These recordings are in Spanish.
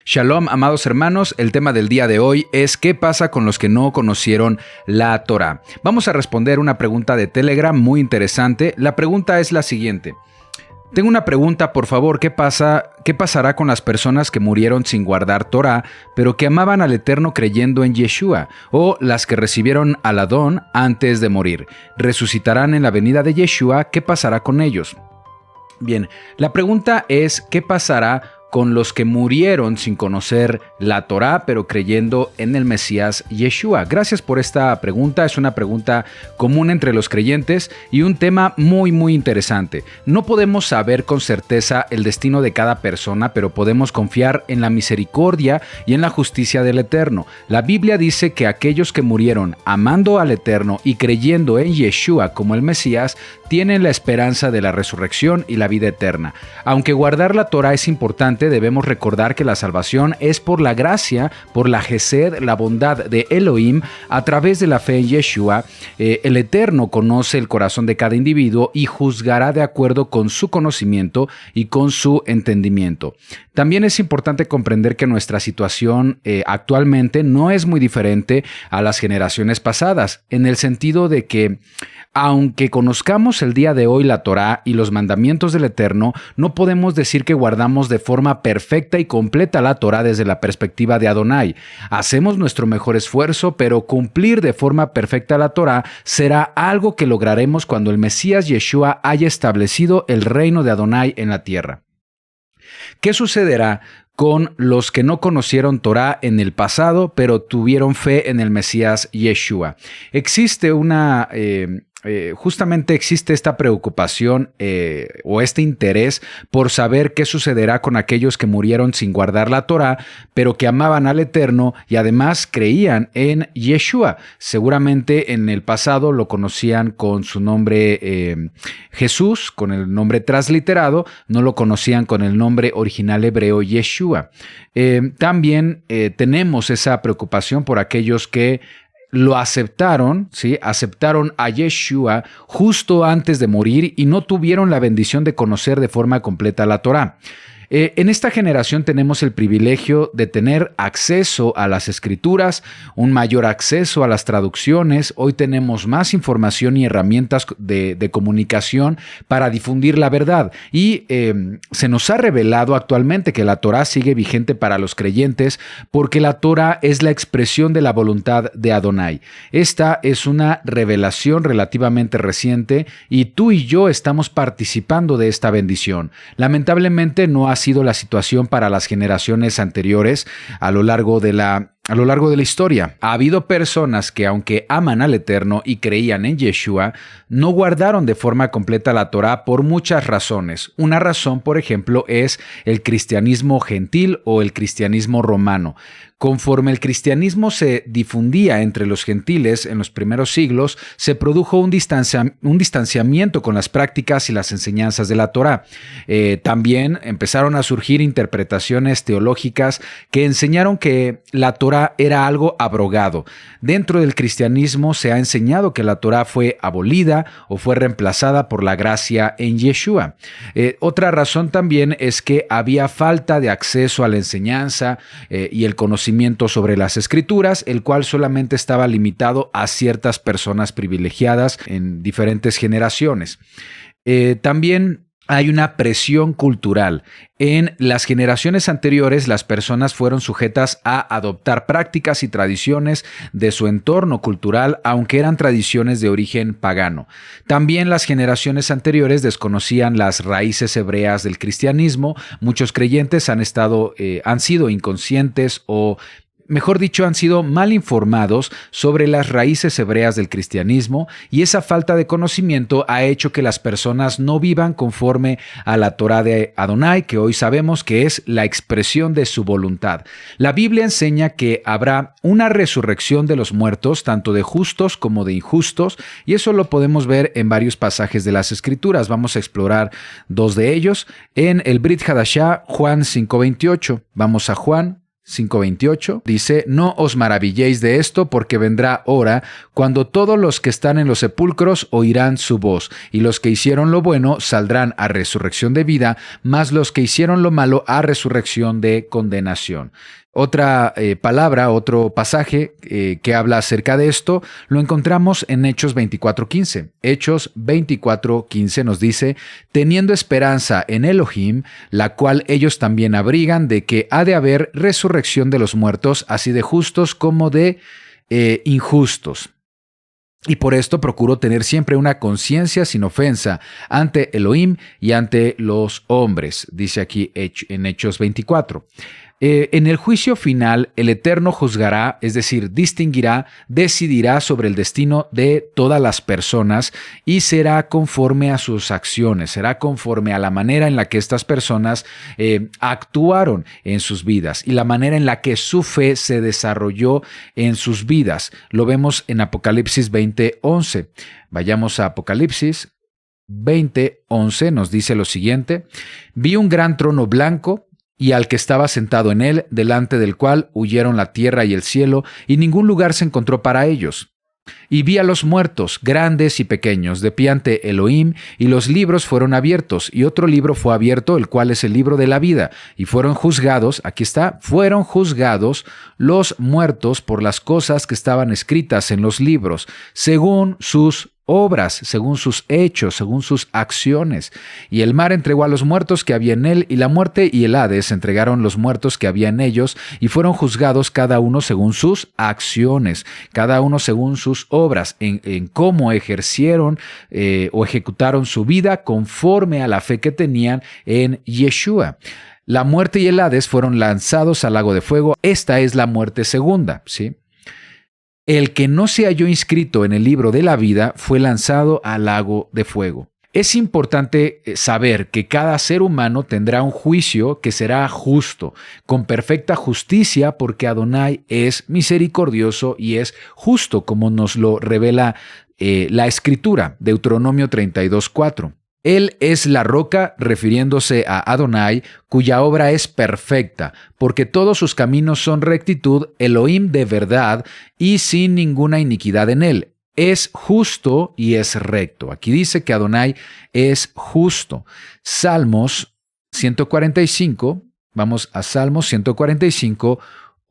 Shalom, amados hermanos, el tema del día de hoy es ¿qué pasa con los que no conocieron la Torá? Vamos a responder una pregunta de Telegram muy interesante. La pregunta es la siguiente. Tengo una pregunta, por favor, ¿qué pasará con las personas que murieron sin guardar Torá, pero que amaban al Eterno creyendo en Yeshua, o las que recibieron al Adón antes de morir? ¿Resucitarán en la venida de Yeshua? ¿Qué pasará con ellos? Bien, la pregunta es ¿qué pasará con los que murieron sin conocer la Torá, pero creyendo en el Mesías Yeshua? Gracias por esta pregunta. Es una pregunta común entre los creyentes y un tema muy interesante. No podemos saber con certeza el destino de cada persona, pero podemos confiar en la misericordia y en la justicia del Eterno. La Biblia dice que aquellos que murieron amando al Eterno y creyendo en Yeshua como el Mesías tienen la esperanza de la resurrección y la vida eterna. Aunque guardar la Torá es importante, debemos recordar que la salvación es por la gracia, por la Gesed, la bondad de Elohim, a través de la fe en Yeshua. El Eterno conoce el corazón de cada individuo y juzgará de acuerdo con su conocimiento y con su entendimiento. También es importante comprender que nuestra situación actualmente no es muy diferente a las generaciones pasadas, en el sentido de que aunque conozcamos el día de hoy la Torá y los mandamientos del Eterno, no podemos decir que guardamos de forma perfecta y completa la Torá desde la perspectiva de Adonai. Hacemos nuestro mejor esfuerzo, pero cumplir de forma perfecta la Torá será algo que lograremos cuando el Mesías Yeshua haya establecido el reino de Adonai en la tierra. ¿Qué sucederá con los que no conocieron Torá en el pasado, pero tuvieron fe en el Mesías Yeshua? Justamente existe esta preocupación o este interés por saber qué sucederá con aquellos que murieron sin guardar la Torá, pero que amaban al Eterno y además creían en Yeshua. Seguramente en el pasado lo conocían con su nombre Jesús, con el nombre transliterado, no lo conocían con el nombre original hebreo Yeshua. También tenemos esa preocupación por aquellos que lo aceptaron, ¿sí? Aceptaron a Yeshua justo antes de morir y no tuvieron la bendición de conocer de forma completa la Torá. En esta generación tenemos el privilegio de tener acceso a las escrituras, un mayor acceso a las traducciones. Hoy tenemos más información y herramientas de comunicación para difundir la verdad. Y se nos ha revelado actualmente que la Torá sigue vigente para los creyentes porque la Torá es la expresión de la voluntad de Adonai. Esta es una revelación relativamente reciente y tú y yo estamos participando de esta bendición. Lamentablemente no ha sido la situación para las generaciones anteriores a lo largo de la historia. Ha habido personas que, aunque aman al Eterno y creían en Yeshua, no guardaron de forma completa la Torá por muchas razones. Una razón, por ejemplo, es el cristianismo gentil o el cristianismo romano. Conforme el cristianismo se difundía entre los gentiles en los primeros siglos, se produjo un distanciamiento con las prácticas y las enseñanzas de la Torá. También empezaron a surgir interpretaciones teológicas que enseñaron que la Torá era algo abrogado. Dentro del cristianismo se ha enseñado que la Torá fue abolida o fue reemplazada por la gracia en Yeshua. Otra razón también es que había falta de acceso a la enseñanza y el conocimiento sobre las escrituras, el cual solamente estaba limitado a ciertas personas privilegiadas en diferentes generaciones. También hay una presión cultural. En las generaciones anteriores, las personas fueron sujetas a adoptar prácticas y tradiciones de su entorno cultural, aunque eran tradiciones de origen pagano. También las generaciones anteriores desconocían las raíces hebreas del cristianismo. Muchos creyentes han sido inconscientes o mejor dicho, han sido mal informados sobre las raíces hebreas del cristianismo y esa falta de conocimiento ha hecho que las personas no vivan conforme a la Torá de Adonai, que hoy sabemos que es la expresión de su voluntad. La Biblia enseña que habrá una resurrección de los muertos, tanto de justos como de injustos, y eso lo podemos ver en varios pasajes de las Escrituras. Vamos a explorar dos de ellos. En el Brit Hadashah, Juan 5:28. Vamos a Juan 5:28 dice: no os maravilléis de esto, porque vendrá hora cuando todos los que están en los sepulcros oirán su voz, y los que hicieron lo bueno saldrán a resurrección de vida, mas los que hicieron lo malo a resurrección de condenación. Otra palabra, otro pasaje que habla acerca de esto, lo encontramos en Hechos 24:15. Hechos 24:15 nos dice: teniendo esperanza en Elohim, la cual ellos también abrigan, de que ha de haber resurrección de los muertos, así de justos como de injustos. Y por esto procuro tener siempre una conciencia sin ofensa ante Elohim y ante los hombres, dice aquí en Hechos 24. En el juicio final, el Eterno juzgará, es decir, distinguirá, decidirá sobre el destino de todas las personas y será conforme a sus acciones, será conforme a la manera en la que estas personas actuaron en sus vidas y la manera en la que su fe se desarrolló en sus vidas. Lo vemos en Apocalipsis 20:11. Vayamos a Apocalipsis 20:11, nos dice lo siguiente: vi un gran trono blanco y al que estaba sentado en él, delante del cual huyeron la tierra y el cielo, y ningún lugar se encontró para ellos. Y vi a los muertos, grandes y pequeños, de pie ante Elohim, y los libros fueron abiertos, y otro libro fue abierto, el cual es el libro de la vida, y fueron juzgados, aquí está, fueron juzgados los muertos por las cosas que estaban escritas en los libros, según sus obras, según sus hechos, según sus acciones. Y el mar entregó a los muertos que había en él, y la muerte y el Hades entregaron los muertos que había en ellos, y fueron juzgados cada uno según sus acciones, cada uno según sus obras, en cómo ejercieron o ejecutaron su vida conforme a la fe que tenían en Yeshua. La muerte y el Hades fueron lanzados al lago de fuego. Esta es la muerte segunda, ¿sí? El que no se halló inscrito en el libro de la vida fue lanzado al lago de fuego. Es importante saber que cada ser humano tendrá un juicio que será justo, con perfecta justicia, porque Adonai es misericordioso y es justo, como nos lo revela la Escritura, Deuteronomio 32:4. Él es la roca, refiriéndose a Adonai, cuya obra es perfecta, porque todos sus caminos son rectitud, Elohim de verdad y sin ninguna iniquidad en él. Es justo y es recto. Aquí dice que Adonai es justo. Salmos 145, vamos a Salmos 145,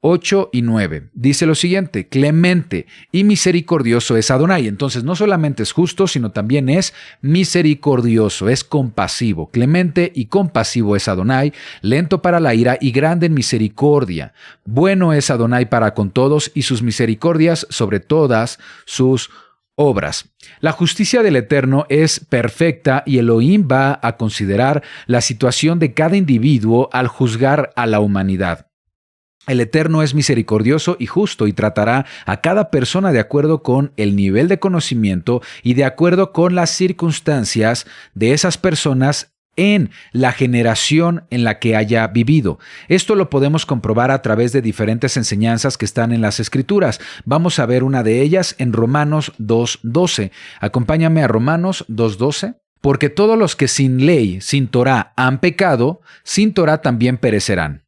8 y 9. Dice lo siguiente: clemente y misericordioso es Adonai. Entonces no solamente es justo, sino también es misericordioso, es compasivo. Clemente y compasivo es Adonai, lento para la ira y grande en misericordia. Bueno es Adonai para con todos, y sus misericordias sobre todas sus obras. La justicia del Eterno es perfecta, y Elohim va a considerar la situación de cada individuo al juzgar a la humanidad. El Eterno es misericordioso y justo, y tratará a cada persona de acuerdo con el nivel de conocimiento y de acuerdo con las circunstancias de esas personas en la generación en la que haya vivido. Esto lo podemos comprobar a través de diferentes enseñanzas que están en las Escrituras. Vamos a ver una de ellas en Romanos 2:12. Acompáñame a Romanos 2:12. Porque todos los que sin ley, sin Torá, han pecado, sin Torá también perecerán.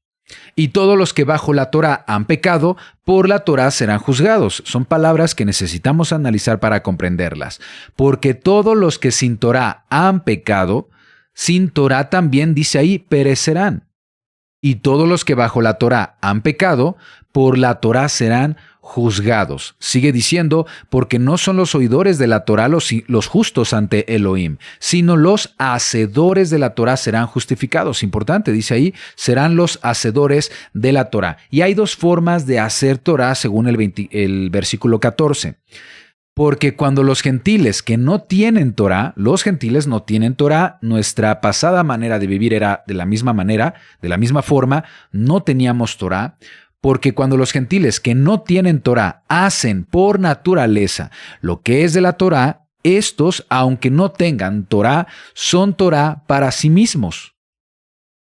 Y todos los que bajo la Torá han pecado, por la Torá serán juzgados. Son palabras que necesitamos analizar para comprenderlas. Porque todos los que sin Torá han pecado, sin Torá también, dice ahí, perecerán. Y todos los que bajo la Torá han pecado, por la Torá serán juzgados. Sigue diciendo, porque no son los oidores de la Torá los justos ante Elohim, sino los hacedores de la Torá serán justificados. Importante, dice ahí, serán los hacedores de la Torá. Y hay dos formas de hacer Torá según el versículo 14. Porque cuando los gentiles que no tienen Torá, los gentiles no tienen Torá, nuestra pasada manera de vivir era de la misma manera, de la misma forma, no teníamos Torá. Porque cuando los gentiles que no tienen Torá hacen por naturaleza lo que es de la Torá, estos, aunque no tengan Torá, son Torá para sí mismos,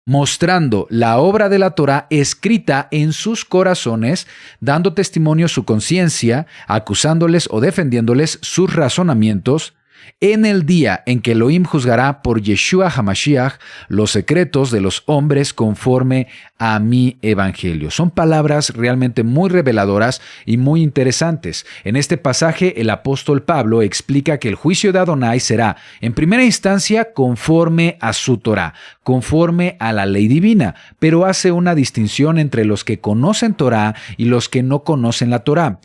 mostrando la obra de la Torá escrita en sus corazones, dando testimonio su conciencia, acusándoles o defendiéndoles sus razonamientos, en el día en que Elohim juzgará por Yeshua HaMashiach los secretos de los hombres conforme a mi evangelio. Son palabras realmente muy reveladoras y muy interesantes. En este pasaje, el apóstol Pablo explica que el juicio de Adonai será, en primera instancia, conforme a su Torah, conforme a la ley divina, pero hace una distinción entre los que conocen Torah y los que no conocen la Torah.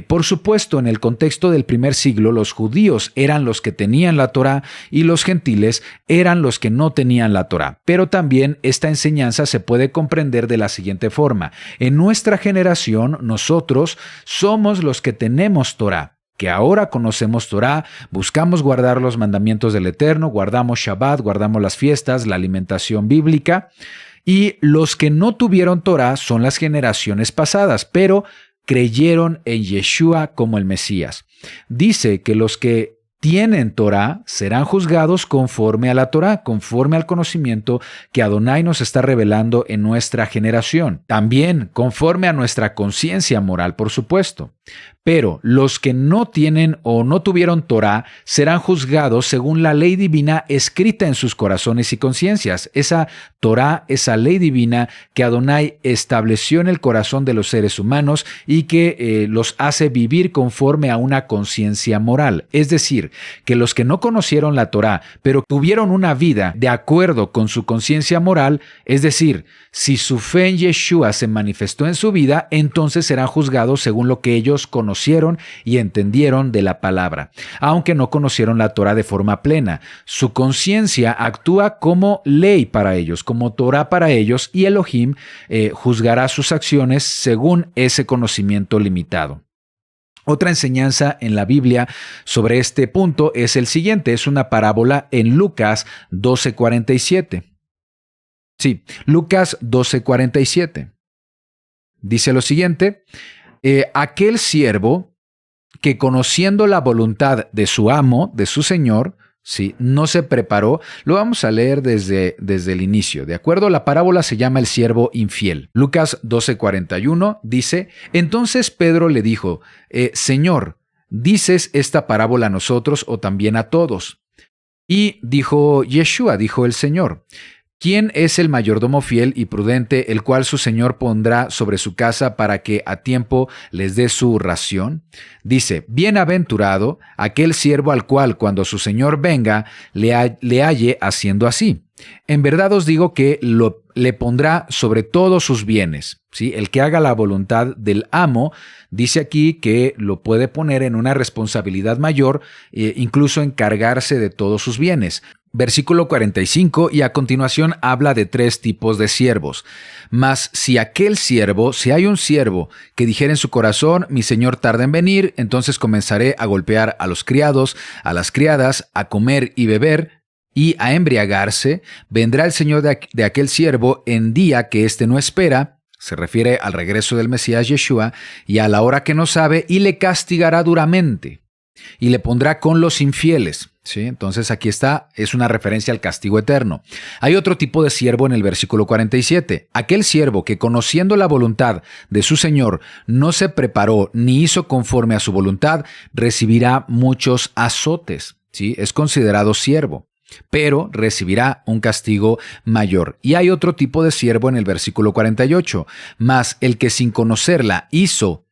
Por supuesto, en el contexto del primer siglo, los judíos eran los que tenían la Torah y los gentiles eran los que no tenían la Torah. Pero también esta enseñanza se puede comprender de la siguiente forma. En nuestra generación, nosotros somos los que tenemos Torah, que ahora conocemos Torah, buscamos guardar los mandamientos del Eterno, guardamos Shabbat, guardamos las fiestas, la alimentación bíblica, y los que no tuvieron Torah son las generaciones pasadas, pero creyeron en Yeshua como el Mesías. Dice que los que tienen Torah serán juzgados conforme a la Torah, conforme al conocimiento que Adonai nos está revelando en nuestra generación. También conforme a nuestra conciencia moral, por supuesto. Pero los que no tienen o no tuvieron Torah serán juzgados según la ley divina escrita en sus corazones y conciencias. Esa Torah, esa ley divina que Adonai estableció en el corazón de los seres humanos y que los hace vivir conforme a una conciencia moral. Es decir, que los que no conocieron la Torah, pero tuvieron una vida de acuerdo con su conciencia moral, es decir, si su fe en Yeshua se manifestó en su vida, entonces serán juzgados según lo que ellos conocieron y entendieron de la palabra, aunque no conocieron la Torah de forma plena. Su conciencia actúa como ley para ellos, como Torah para ellos, y Elohim juzgará sus acciones según ese conocimiento limitado. Otra enseñanza en la Biblia sobre este punto es el siguiente, es una parábola en Lucas 12:47. Sí, Lucas 12:47. Dice lo siguiente, aquel siervo que conociendo la voluntad de su amo, de su señor, sí, no se preparó. Lo vamos a leer desde el inicio. De acuerdo, la parábola se llama el siervo infiel. Lucas 12:41 dice, entonces Pedro le dijo, Señor, ¿dices esta parábola a nosotros o también a todos? Y dijo Yeshua, dijo el Señor, ¿quién es el mayordomo fiel y prudente, el cual su señor pondrá sobre su casa para que a tiempo les dé su ración? Dice, bienaventurado aquel siervo al cual cuando su señor venga le halle haciendo así. En verdad os digo que le pondrá sobre todos sus bienes. ¿Sí? El que haga la voluntad del amo, dice aquí que lo puede poner en una responsabilidad mayor, incluso encargarse de todos sus bienes. Versículo 45, y a continuación habla de 3 tipos de siervos. Mas si hay un siervo que dijera en su corazón, mi señor tarda en venir, entonces comenzaré a golpear a los criados, a las criadas, a comer y beber, y a embriagarse, vendrá el señor de aquel siervo en día que éste no espera, se refiere al regreso del Mesías Yeshua, y a la hora que no sabe, y le castigará duramente, y le pondrá con los infieles. ¿Sí? Entonces aquí está, es una referencia al castigo eterno. Hay otro tipo de siervo en el versículo 47. Aquel siervo que conociendo la voluntad de su Señor no se preparó ni hizo conforme a su voluntad, recibirá muchos azotes. ¿Sí? Es considerado siervo, pero recibirá un castigo mayor. Y hay otro tipo de siervo en el versículo 48. Mas el que sin conocerla hizo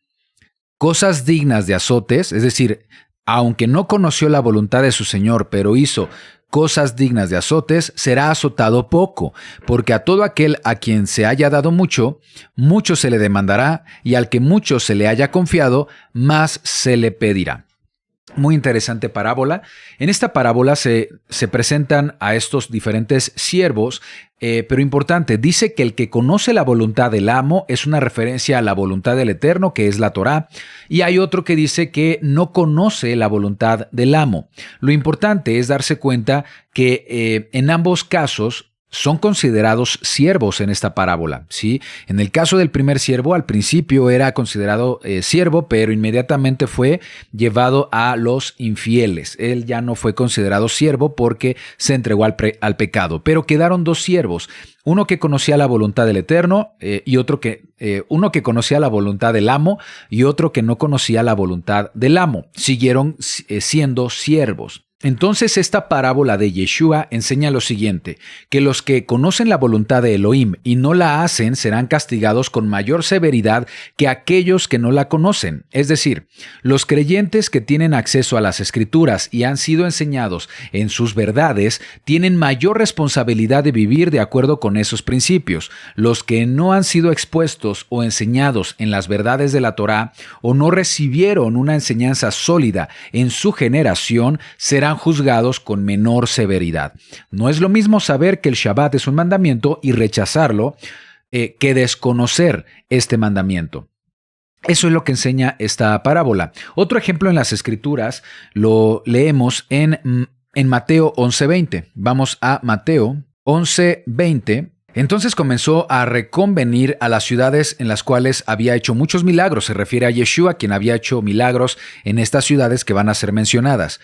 cosas dignas de azotes, es decir, aunque no conoció la voluntad de su Señor, pero hizo cosas dignas de azotes, será azotado poco, porque a todo aquel a quien se haya dado mucho, mucho se le demandará, y al que mucho se le haya confiado, más se le pedirá. Muy interesante parábola. En esta parábola se presentan a estos diferentes siervos, pero importante, dice que el que conoce la voluntad del amo es una referencia a la voluntad del Eterno, que es la Torá, y hay otro que dice que no conoce la voluntad del amo. Lo importante es darse cuenta que en ambos casos son considerados siervos en esta parábola, ¿sí? En el caso del primer siervo, al principio era considerado siervo, pero inmediatamente fue llevado a los infieles. Él ya no fue considerado siervo porque se entregó al pecado. Pero quedaron 2 siervos, uno que conocía la voluntad del Eterno y uno que conocía la voluntad del amo y otro que no conocía la voluntad del amo. Siguieron siendo siervos. Entonces esta parábola de Yeshua enseña lo siguiente, que los que conocen la voluntad de Elohim y no la hacen serán castigados con mayor severidad que aquellos que no la conocen. Es decir, los creyentes que tienen acceso a las Escrituras y han sido enseñados en sus verdades tienen mayor responsabilidad de vivir de acuerdo con esos principios. Los que no han sido expuestos o enseñados en las verdades de la Torá o no recibieron una enseñanza sólida en su generación serán juzgados con menor severidad. No es lo mismo saber que el Shabbat es un mandamiento y rechazarlo que desconocer este mandamiento. Eso es lo que enseña esta parábola. Otro ejemplo en las Escrituras lo leemos en Mateo 11:20. Vamos a Mateo 11:20. Entonces comenzó a reconvenir a las ciudades en las cuales había hecho muchos milagros. Se refiere a Yeshua, quien había hecho milagros en estas ciudades que van a ser mencionadas.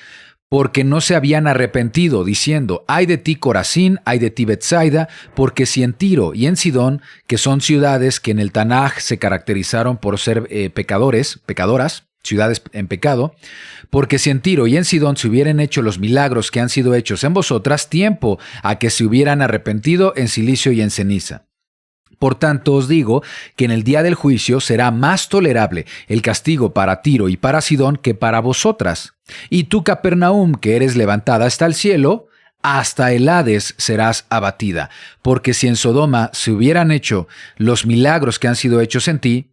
Porque no se habían arrepentido, diciendo, ay de ti Corazín, ay de ti Betsaida, porque si en Tiro y en Sidón, que son ciudades que en el Tanaj se caracterizaron por ser pecadoras, ciudades en pecado, porque si en Tiro y en Sidón se hubieran hecho los milagros que han sido hechos en vosotras, tiempo a que se hubieran arrepentido en silicio y en ceniza. Por tanto os digo que en el día del juicio será más tolerable el castigo para Tiro y para Sidón que para vosotras. Y tú, Capernaum, que eres levantada hasta el cielo, hasta el Hades serás abatida. Porque si en Sodoma se hubieran hecho los milagros que han sido hechos en ti,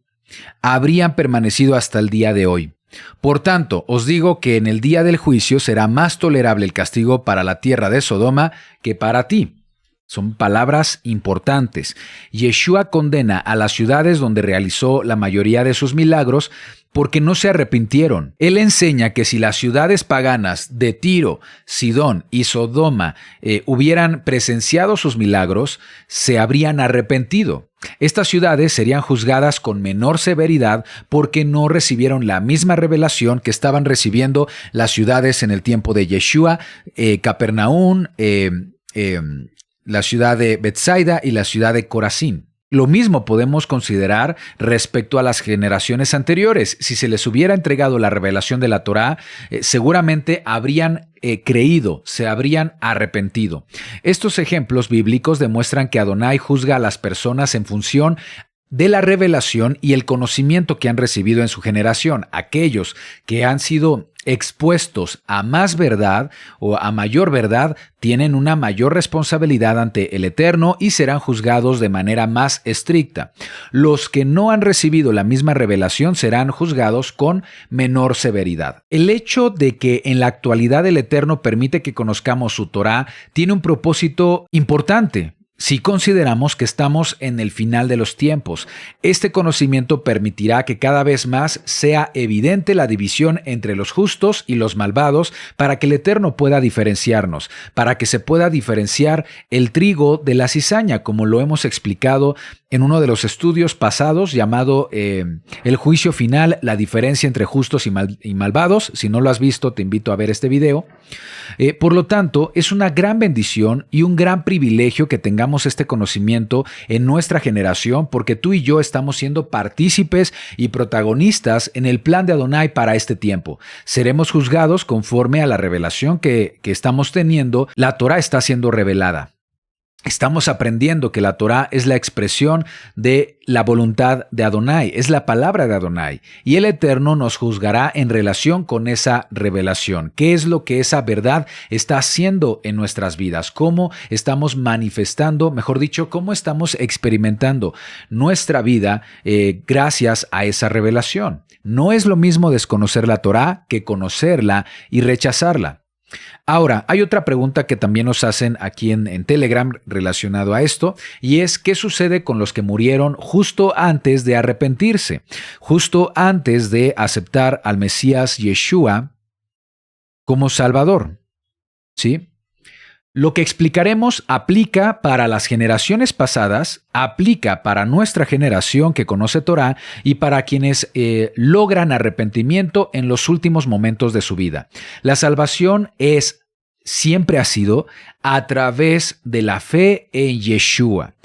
habrían permanecido hasta el día de hoy. Por tanto, os digo que en el día del juicio será más tolerable el castigo para la tierra de Sodoma que para ti. Son palabras importantes. Yeshua condena a las ciudades donde realizó la mayoría de sus milagros porque no se arrepintieron. Él enseña que si las ciudades paganas de Tiro, Sidón y Sodoma hubieran presenciado sus milagros, se habrían arrepentido. Estas ciudades serían juzgadas con menor severidad porque no recibieron la misma revelación que estaban recibiendo las ciudades en el tiempo de Yeshua, Capernaum, la ciudad de Betsaida y la ciudad de Corazín. Lo mismo podemos considerar respecto a las generaciones anteriores. Si se les hubiera entregado la revelación de la Torá, seguramente habrían creído, se habrían arrepentido. Estos ejemplos bíblicos demuestran que Adonai juzga a las personas en función de la revelación y el conocimiento que han recibido en su generación. Aquellos que han sido expuestos a más verdad o a mayor verdad tienen una mayor responsabilidad ante el Eterno y serán juzgados de manera más estricta. Los que no han recibido la misma revelación serán juzgados con menor severidad. El hecho de que en la actualidad el Eterno permite que conozcamos su Torá tiene un propósito importante. Si consideramos que estamos en el final de los tiempos, este conocimiento permitirá que cada vez más sea evidente la división entre los justos y los malvados para que el Eterno pueda diferenciarnos, para que se pueda diferenciar el trigo de la cizaña, como lo hemos explicado en uno de los estudios pasados llamado El juicio final, la diferencia entre justos y malvados. Si no lo has visto, te invito a ver este video. Por lo tanto, es una gran bendición y un gran privilegio que tengamos este conocimiento en nuestra generación, porque tú y yo estamos siendo partícipes y protagonistas en el plan de Adonai para este tiempo. Seremos juzgados conforme a la revelación que estamos teniendo. La Torá está siendo revelada. Estamos aprendiendo que la Torá es la expresión de la voluntad de Adonai, es la palabra de Adonai, y el Eterno nos juzgará en relación con esa revelación. ¿Qué es lo que esa verdad está haciendo en nuestras vidas? ¿Cómo estamos manifestando, mejor dicho, cómo estamos experimentando nuestra vida gracias a esa revelación? No es lo mismo desconocer la Torá que conocerla y rechazarla. Ahora, hay otra pregunta que también nos hacen aquí en Telegram relacionado a esto, y es ¿qué sucede con los que murieron justo antes de arrepentirse? Justo antes de aceptar al Mesías Yeshua como Salvador. ¿Sí? Lo que explicaremos aplica para las generaciones pasadas, aplica para nuestra generación que conoce Torá y para quienes logran arrepentimiento en los últimos momentos de su vida. La salvación siempre ha sido a través de la fe en Yeshua.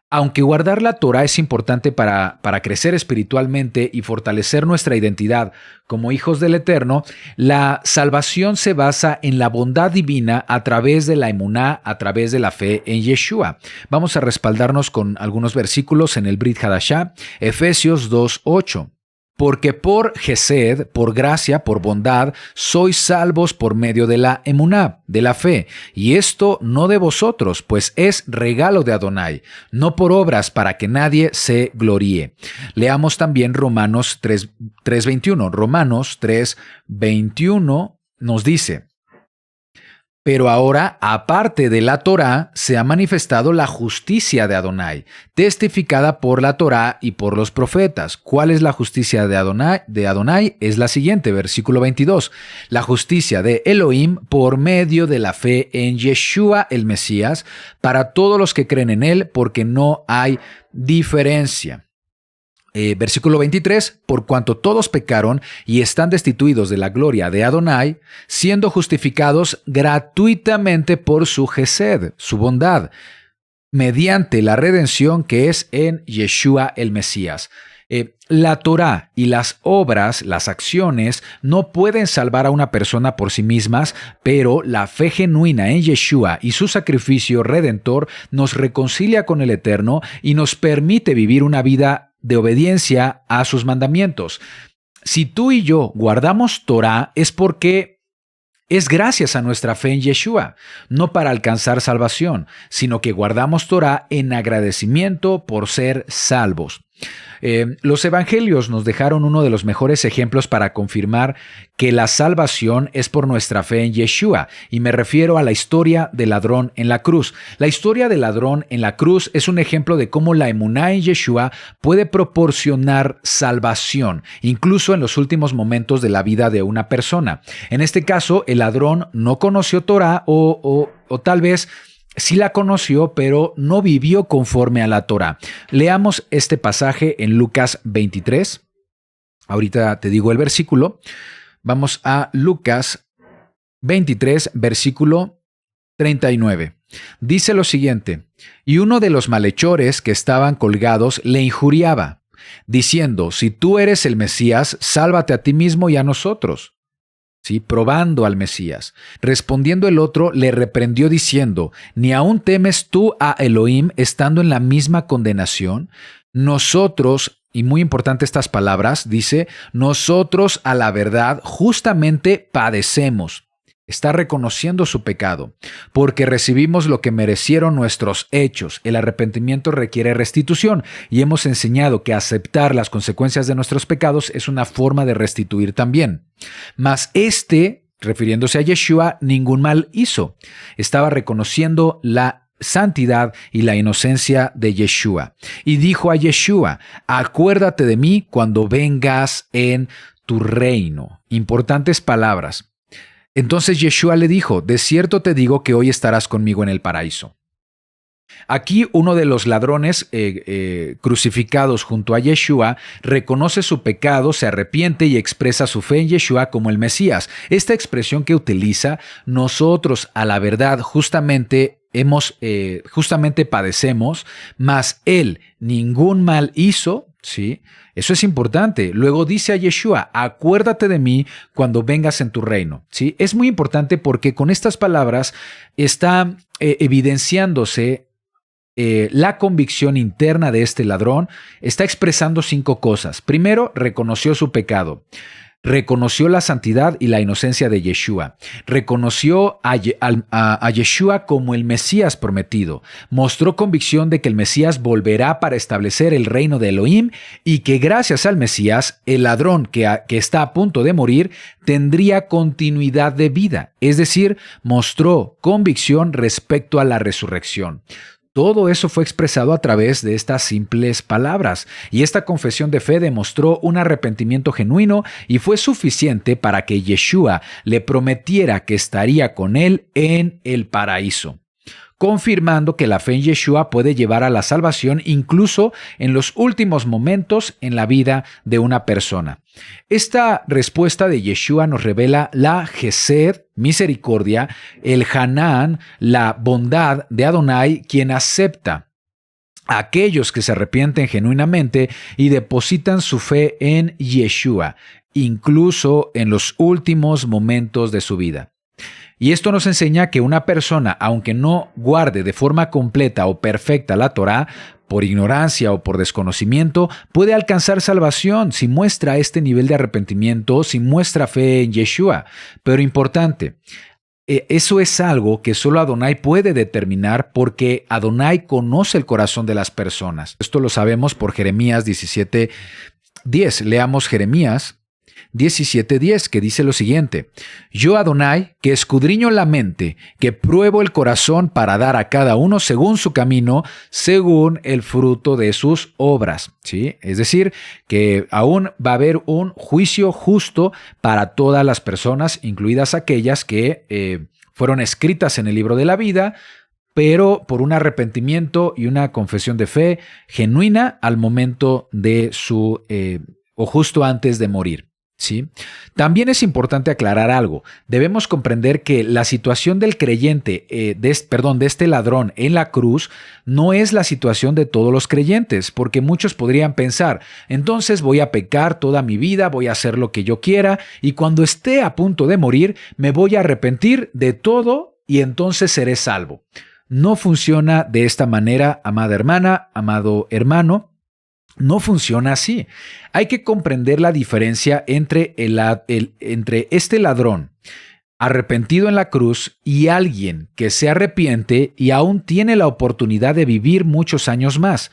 Aunque guardar la Torá es importante para crecer espiritualmente y fortalecer nuestra identidad como hijos del Eterno, la salvación se basa en la bondad divina a través de la emuná, a través de la fe en Yeshua. Vamos a respaldarnos con algunos versículos en el Brit Hadashah, Efesios 2:8. Porque por Gesed, por gracia, por bondad, sois salvos por medio de la emuná, de la fe. Y esto no de vosotros, pues es regalo de Adonai, no por obras para que nadie se gloríe. Leamos también Romanos 3:21. Romanos 3:21 nos dice: pero ahora, aparte de la Torá, se ha manifestado la justicia de Adonai, testificada por la Torá y por los profetas. ¿Cuál es la justicia de Adonai? Es la siguiente, versículo 22. La justicia de Elohim por medio de la fe en Yeshua el Mesías, para todos los que creen en él, porque no hay diferencia. Versículo 23, por cuanto todos pecaron y están destituidos de la gloria de Adonai, siendo justificados gratuitamente por su Gesed, su bondad, mediante la redención que es en Yeshua el Mesías. La Torá y las obras, las acciones, no pueden salvar a una persona por sí mismas, pero la fe genuina en Yeshua y su sacrificio redentor nos reconcilia con el Eterno y nos permite vivir una vida de obediencia a sus mandamientos. Si tú y yo guardamos Torá, es porque es gracias a nuestra fe en Yeshua, no para alcanzar salvación, sino que guardamos Torá en agradecimiento por ser salvos. Los evangelios nos dejaron uno de los mejores ejemplos para confirmar que la salvación es por nuestra fe en Yeshua, y me refiero a la historia del ladrón en la cruz. La historia del ladrón en la cruz es un ejemplo de cómo la emuná en Yeshua puede proporcionar salvación, incluso en los últimos momentos de la vida de una persona. En este caso, el ladrón no conoció Torá o tal vez sí la conoció, pero no vivió conforme a la Torá. Leamos este pasaje en Lucas 23. Ahorita te digo el versículo. Vamos a Lucas 23, versículo 39. Dice lo siguiente: y uno de los malhechores que estaban colgados le injuriaba, diciendo: si tú eres el Mesías, sálvate a ti mismo y a nosotros. ¿Sí? Probando al Mesías. Respondiendo el otro, le reprendió diciendo: ¿ni aún temes tú a Elohim estando en la misma condenación? Nosotros, y muy importante estas palabras, dice, nosotros a la verdad justamente padecemos. Está reconociendo su pecado, porque recibimos lo que merecieron nuestros hechos. El arrepentimiento requiere restitución, y hemos enseñado que aceptar las consecuencias de nuestros pecados es una forma de restituir también. Mas refiriéndose a Yeshua, ningún mal hizo. Estaba reconociendo la santidad y la inocencia de Yeshua. Y dijo a Yeshua: acuérdate de mí cuando vengas en tu reino. Importantes palabras. Entonces Yeshua le dijo: de cierto te digo que hoy estarás conmigo en el paraíso. Aquí uno de los ladrones crucificados junto a Yeshua reconoce su pecado, se arrepiente y expresa su fe en Yeshua como el Mesías. Esta expresión que utiliza, nosotros a la verdad justamente padecemos, mas él ningún mal hizo, ¿sí? Eso es importante. Luego dice a Yeshua: acuérdate de mí cuando vengas en tu reino. ¿Sí? Es muy importante porque con estas palabras está evidenciándose la convicción interna de este ladrón. Está expresando 5 cosas. Primero, reconoció su pecado. Reconoció la santidad y la inocencia de Yeshua. Reconoció a Yeshua como el Mesías prometido. Mostró convicción de que el Mesías volverá para establecer el reino de Elohim y que gracias al Mesías, el ladrón que está a punto de morir tendría continuidad de vida. Es decir, mostró convicción respecto a la resurrección. Todo eso fue expresado a través de estas simples palabras, y esta confesión de fe demostró un arrepentimiento genuino y fue suficiente para que Yeshua le prometiera que estaría con él en el paraíso, confirmando que la fe en Yeshua puede llevar a la salvación incluso en los últimos momentos en la vida de una persona. Esta respuesta de Yeshua nos revela la Gesed, misericordia, el Hanán, la bondad de Adonai, quien acepta a aquellos que se arrepienten genuinamente y depositan su fe en Yeshua, incluso en los últimos momentos de su vida. Y esto nos enseña que una persona, aunque no guarde de forma completa o perfecta la Torá, por ignorancia o por desconocimiento, puede alcanzar salvación si muestra este nivel de arrepentimiento, si muestra fe en Yeshua. Pero importante, eso es algo que solo Adonai puede determinar porque Adonai conoce el corazón de las personas. Esto lo sabemos por Jeremías 17:10. Leamos Jeremías 17:10, que dice lo siguiente: Yo, Adonai, que escudriño la mente, que pruebo el corazón para dar a cada uno según su camino, según el fruto de sus obras. ¿Sí? Es decir, que aún va a haber un juicio justo para todas las personas, incluidas aquellas que fueron escritas en el libro de la vida, pero por un arrepentimiento y una confesión de fe genuina al momento de o justo antes de morir. ¿Sí? También es importante aclarar algo. Debemos comprender que la situación del creyente, de este ladrón en la cruz, no es la situación de todos los creyentes, porque muchos podrían pensar, entonces voy a pecar toda mi vida, voy a hacer lo que yo quiera, y cuando esté a punto de morir, me voy a arrepentir de todo y entonces seré salvo. No funciona de esta manera, amada hermana, amado hermano. No funciona así. Hay que comprender la diferencia entre este ladrón arrepentido en la cruz y alguien que se arrepiente y aún tiene la oportunidad de vivir muchos años más.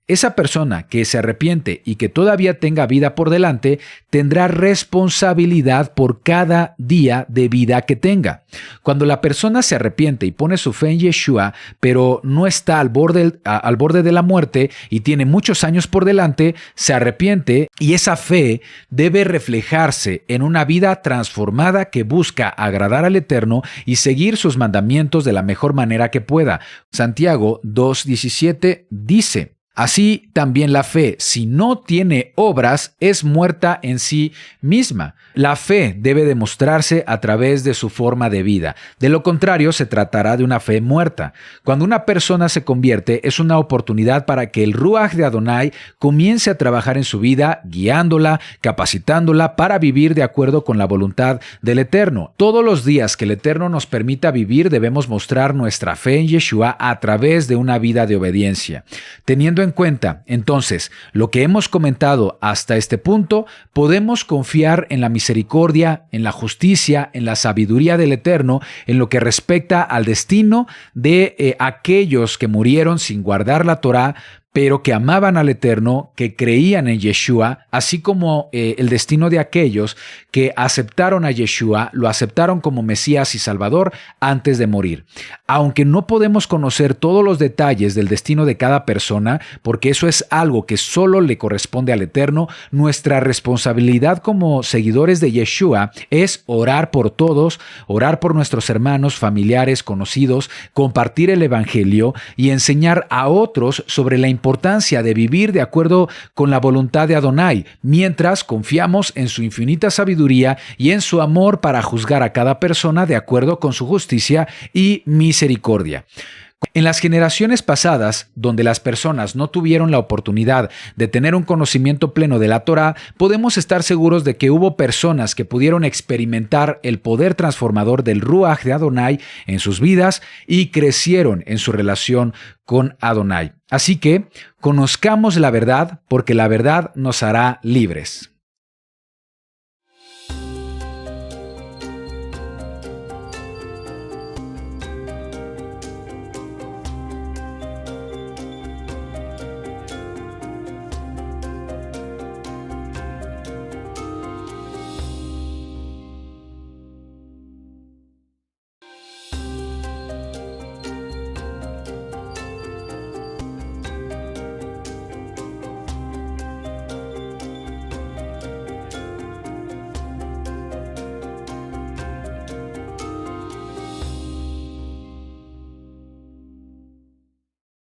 Esa persona que se arrepiente y que todavía tenga vida por delante, tendrá responsabilidad por cada día de vida que tenga. Cuando la persona se arrepiente y pone su fe en Yeshua, pero no está al borde de la muerte y tiene muchos años por delante, se arrepiente y esa fe debe reflejarse en una vida transformada que busca agradar al Eterno y seguir sus mandamientos de la mejor manera que pueda. Santiago 2:17 dice: Así también la fe, si no tiene obras, es muerta en sí misma. La fe debe demostrarse a través de su forma de vida. De lo contrario, se tratará de una fe muerta. Cuando una persona se convierte, es una oportunidad para que el Ruach de Adonai comience a trabajar en su vida, guiándola, capacitándola para vivir de acuerdo con la voluntad del Eterno. Todos los días que el Eterno nos permita vivir, debemos mostrar nuestra fe en Yeshua a través de una vida de obediencia. Teniendo en cuenta, entonces, lo que hemos comentado hasta este punto, podemos confiar en la misericordia, en la justicia, en la sabiduría del Eterno, en lo que respecta al destino de aquellos que murieron sin guardar la Torá, pero que amaban al Eterno, que creían en Yeshua, así como el destino de aquellos que aceptaron a Yeshua, lo aceptaron como Mesías y Salvador antes de morir. Aunque no podemos conocer todos los detalles del destino de cada persona, porque eso es algo que solo le corresponde al Eterno, nuestra responsabilidad como seguidores de Yeshua es orar por todos, orar por nuestros hermanos, familiares, conocidos, compartir el Evangelio y enseñar a otros sobre la importancia de vivir de acuerdo con la voluntad de Adonai, mientras confiamos en su infinita sabiduría y en su amor para juzgar a cada persona de acuerdo con su justicia y misericordia. En las generaciones pasadas, donde las personas no tuvieron la oportunidad de tener un conocimiento pleno de la Torá, podemos estar seguros de que hubo personas que pudieron experimentar el poder transformador del Ruach de Adonai en sus vidas y crecieron en su relación con Adonai. Así que, conozcamos la verdad, porque la verdad nos hará libres.